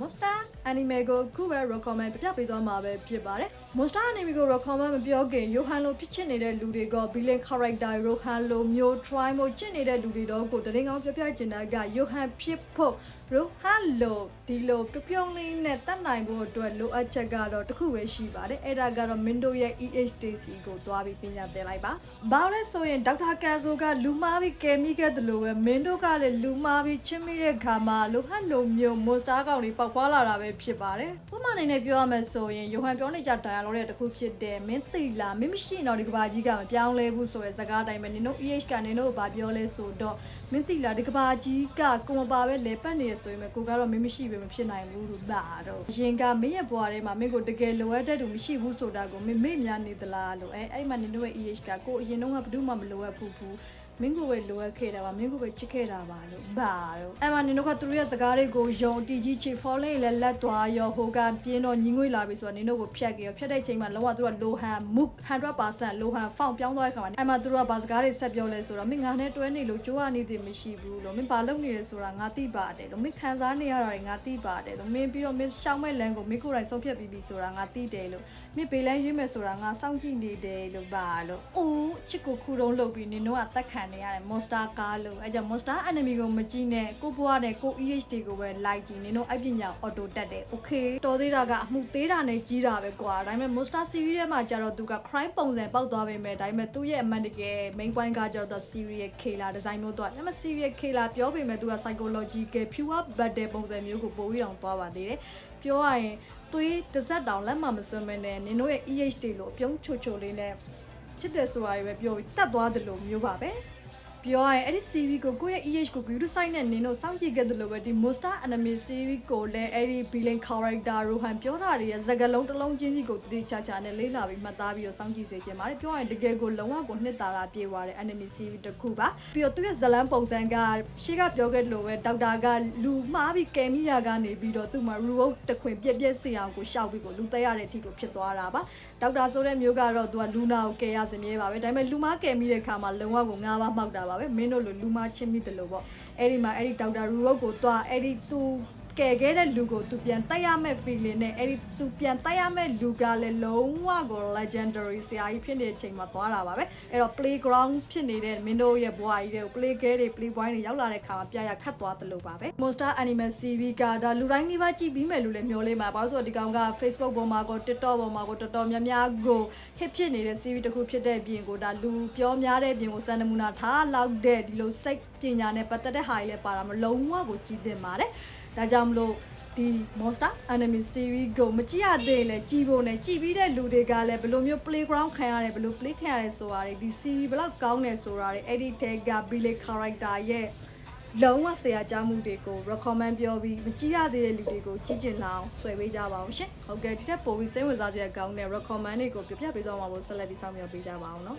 Monster anime ကိုခုပဲ recommend ပြပြပေးသွားမှာပဲဖြစ်ပါတယ် Monster anime ကို recommend မပြောခင် Yohan လိုဖြစ်ချင်နေတဲ့လူတွေက villain character Rohan လိုမျိုး try မို့ချစ်နေတဲ့လူတွေတော့ကိုတရင်ကောင်းပြပြချင်တာက Yohan ဖြစ်ဖို့ Rohan လိုဒီလိုပြုံးလေးနဲ့တတ်နိုင်ဖို့အတွက်လိုအပ်ချက်ကတော့တစ်ခုပဲရှိပါတယ်အဲ့ဒါကတော့ Mindo ရဲ့ EHTC ကိုသွားပြီးပညာသင်လိုက်ပါဘာလဲဆိုရင် Dr. Kanzo ကလူမားပြီးကယ်မိခဲ့တယ်လို့ပဲ Mindo ကလည်းလူမားပြီးချစ်မိတဲ့ခါမှာ Rohan လိုမျိုး monster ကောင်တွေပေါက်ဖွာလာတာပဲဖြစ်ပါတယ်ဥပမာအနေနဲ့ပြောရမယ်ဆိုရင် Yohan ပြောနေကြတရားလို့တဲ့တစ်ခုဖြစ်တယ်မင်းသိလားမင်းမရှိရင်တော့ဒီကဘာကြီးကမပြောင်းလဲဘူးဆိုရဲစကားတိုင်းပဲနင်တို့ EH ကနင်တို့ဘာပြောလဲဆိုတော့မင်းသိလားဒီကဘာကြီးကကိုမပါပဲလဲပတ်နေရဆိုရင်ကိုကတော့မင်းမရှိပဲမဖြစ်နိုင်ဘူးလို့ပါတော့အရင်ကမင်းရဲ့ဘွားထဲမှာမင်းကိုတကယ်လိုအပ်တဲ့သူမရှိဘူးဆိုတာကိုမင်းမေ့များနေသလားလို့အဲ့မှာနင်တို့ရဲ့ EH ကကိုအရင်တော့ကဘယ်သူမှမလိုအပ်ဘူးမင်းကိုပဲလိုအပ်ခဲ့တာပါမင်းကိုပဲချစ်ခဲ့တာပါလို့ဘာတော့အဲ့မှာနင်တို့ကသူတို့ရဲ့စကားတွေကိုယုံတီကြီးချီ follow လဲလက်သွားရောဟိုကပြင်းတော့ညီငွေလာပြီဆိုတော့နင်တို့ကိုဖြတ်ကြရောဖြတ်တဲ့ချိန်မှာလုံးဝသူတို့ကလိုဟန် move 100% လိုဟန်ဖောင်းပြောင်းသွားတဲ့ခါမှာအဲ့မှာသူတို့ကဘာစကားတွေဆက်ပြောလဲဆိုတော့မင်းငါနဲ့တွဲနေလို့ကြိုးရနေသည်မရှိဘူးလို့မင်းဘာလုပ်နေလဲဆိုတာငါသိပါတယ်လို့မင်းခံစားနေရတာတွေငါသိပါတယ်လို့မင်းပြီးတော့မင်းရှောင်းမဲ့လမ်းကိုမင်းကိုယ်တိုင်ဆုံးဖြတ်ပြီးပြီဆိုတာငါသိတယ်လို့မင်းဘေးလန်းရွေးမယ်ဆိုတာငါစောင့်ကြည့်နေတယ်လို့ပါလို့အိုးချစ်ကိုခုတုံးလုပ်ပြီးနင်တို့ကတက်ခံနေရတယ် monster ကားလို့အဲ့ကြောင့် monster anime ကိုမကြည့်နဲ့ကိုဘွားနဲ့ကို EHD ကိုပဲ like ကြည့်နင်တို့အပညာ auto တက်တယ် okay တော်သေးတာကအမှုသေးတာနဲ့ကြီးတာပဲကွာဒါပေမဲ့ monster series ထဲမှာကျတော့သူက crime ပုံစံပေါက်သွားပေမဲ့ဒါပေမဲ့သူ့ရဲ့အမှန်တကယ် main point ကကျတော့ serial killer design မျိုးတော့ဒါပေမဲ့ serial killer ပြောပေမဲ့သူက psychological pure battle ပုံစံမျိုးကိုပို့ပြီးအောင်သွားပါသေးတယ်ပြောရရင်သွေးတစ်စက်တောင်လက်မှမစွန့်မနဲ့နင်တို့ရဲ့ EHD လို့အပြုံးချိုချိုလေးနဲ့ချစ်တယ်ဆိုတာပဲပြောပြီးတတ်သွားတယ်လို့မျိုးပါပဲပြောရရင်အဲ့ဒီ series ကိုကိုယ့်ရဲ့ EH ကို beauty site နဲ့နင်တို့စောင့်ကြည့်ခဲ့တယ်လို့ပဲဒီ monster anime series ကိုလည်းအဲ့ဒီ villain character Rohan ပြောတာတွေရဲ့စကားလုံးတစ်လုံးချင်းစီကိုတတိချာချာနဲ့လေးလာပြီးမှတ်သားပြီးတော့စောင့်ကြည့်စေချင်ပါတယ်ပြောရရင်တကယ်ကိုလုံးဝကိုနှစ်သာရပြေသွားတဲ့ anime series တစ်ခုပါပြီးတော့သူ့ရဲ့ဇလန်းပုံစံကရှေ့ကပြောခဲ့တယ်လို့ပဲဒေါက်တာကလူမှားပြီးကယ်မိရာကနေပြီးတော့သူ့မှာ reward တခွင်ပြက်ပြက်စီအောင်ကိုရှောက်ပြီးကိုလူတက်ရတဲ့အထိကိုဖြစ်သွားတာပါဒေါက်တာဆိုတဲ့မျိုးကတော့သူကလူနာကိုကယ်ရစမြဲပါပဲဒါပေမဲ့လူမားကယ်မိတဲ့ခါမှာလုံးဝကိုငါးပါးမှောက်တာပါပဲမင်းတို့လိုလူမချင်းမိတယ်လို့ပေါ့အဲ့ဒီမှာအဲ့ဒီဒေါက်တာရူရော့ကိုတွားအဲ့ဒီသူကယ်ခဲ့တဲ့လူကိုသူပြန်တိုက်ရမဲ့ feeling နဲ့အဲ့ဒီသူပြန်တိုက်ရမဲ့လူကလည်းလုံးဝကို legendary ဆရာကြီးဖြစ်တဲ့အချိန်မှာသွားတာပါပဲအဲ့တော့ playground ဖြစ်နေတဲ့မင်းတို့ရဲ့ဘွားကြီးတွေကို play game တွေ play point တွေရောက်လာတဲ့ခါမှာပြရခတ်သွားတယ်လို့ပါပဲ monster anime series ကဒါလူတိုင်းလေးပါကြည့်ပြီးမယ်လို့လည်းမျှော်လင့်ပါဘာလို့ဆိုတော့ဒီကောင်က Facebook ပေါ်မှာကော TikTok ပေါ်မှာကောတော်တော်များများကို hit ဖြစ်နေတဲ့ series တစ်ခုဖြစ်တဲ့အပြင်ကိုဒါလူပြောများတဲ့အပြင်ကိုစံနမူနာထားလောက်တဲ့ဒီလိုစိတ်ပညာနဲ့ပတ်သက်တဲ့ဟာတွေလည်းပါတာမလုံးဝကိုကြည့်သင့်ပါတယ်ဒါကြောင့်မလို့ဒီ monster anime series ကိုမကြည့်ရသေးလဲကြည့်ဖို့နဲ့ကြည့်ပြီးတဲ့လူတွေကလည်းဘယ်လိုမျိုး playground ခံရတယ်ဘယ်လို play ခံရတယ်ဆိုတာတွေဒီ series ဘယ်လောက်ကောင်းတယ်ဆိုတာတွေအဲ့ဒီတဲက villain character ရဲ့လုံးဝဆရာကြားမှုတွေကို recommend ပြောပြီးမကြည့်ရသေးတဲ့လူတွေကိုကြည့်ကျင်လာအောင်ဆွဲပေးကြပါအောင်ရှင်ဟုတ်ကဲ့ဒီထက်ပိုပြီးစိတ်ဝင်စားစရာကောင်းတဲ့ recommend တွေကိုပြပြပေးသွားမှာလို့ဆက်လက်ပြီးဆောင်ရွက်ပေးကြပါအောင်နော်